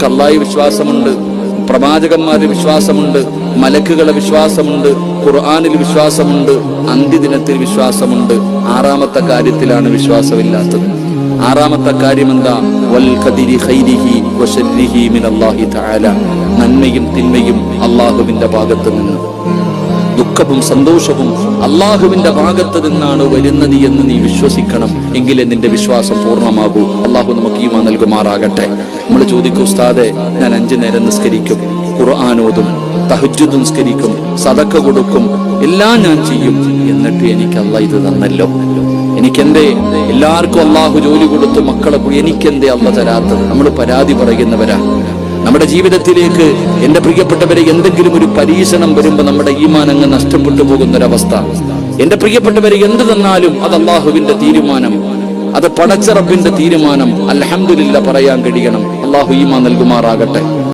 നമുക്ക് അല്ലാഹുവിൽ വിശ്വാസമുണ്ട്, പ്രവാചകന്മാരിൽ വിശ്വാസമുണ്ട്, മലക്കുകളെ വിശ്വാസമുണ്ട്, ഖുർആനിൽ വിശ്വാസമുണ്ട്, അന്ത്യദിനത്തിൽ വിശ്വാസമുണ്ട്. ആറാമത്തെ കാര്യത്തിലാണ് വിശ്വാസമില്ലാത്തത്. ആറാമത്തെ കാര്യം എന്താ? വൽ ഖദരി ഖൈരിഹി വശർരിഹി മിനല്ലാഹി തആല. നന്മയും തിന്മയും അല്ലാഹുവിന്റെ ഭാഗത്ത് നിന്ന്, ദുഃഖവും സന്തോഷവും അല്ലാഹുവിന്റെ ഭാഗത്ത് നിന്നാണ് വരുന്നത് എന്ന് നീ വിശ്വസിക്കണം. എങ്കിലേ നിന്റെ വിശ്വാസം പൂർണ്ണമാകൂ. അല്ലാഹു നമുക്ക് ഈമാൻ നൽകുമാറാകട്ടെ. നമ്മൾ ചോദിക്കും, ഉസ്താദേ, ഞാൻ 5 നേരം നിസ്കരിക്കും, ഖുർആൻ ഓതും, തഹജ്ജുദ് നിസ്കരിക്കും, സദഖ കൊടുക്കും, എല്ലാം ഞാൻ ചെയ്യും, എന്നിട്ട് എനിക്ക് അല്ലാഹ് ഇത് തന്നല്ലോ. എനിക്കെന്തേ? എല്ലാവർക്കും അല്ലാഹു ജോലി കൊടുത്തു, മക്കളെ എനിക്കെന്തേ അല്ലാഹ് തരാത്തത്? നമ്മൾ പരാതി പറയുന്നവരാ. നമ്മുടെ ജീവിതത്തിലേക്ക് എന്റെ പ്രിയപ്പെട്ടവരെ എന്തെങ്കിലും ഒരു പരീക്ഷണം വരുമ്പോൾ നമ്മുടെ ഈമാൻ അങ്ങ് നഷ്ടപ്പെട്ടു പോകുന്നൊരവസ്ഥ. എന്റെ പ്രിയപ്പെട്ടവരെ എന്ത് തന്നാലും അത് അല്ലാഹുവിന്റെ തീരുമാനം, അത് പടച്ച റബ്ബിന്റെ തീരുമാനം. അൽഹംദുലില്ലാഹ് പറയാൻ കഴിയണം. അല്ലാഹു ഈമാൻ നൽകുമാറാകട്ടെ.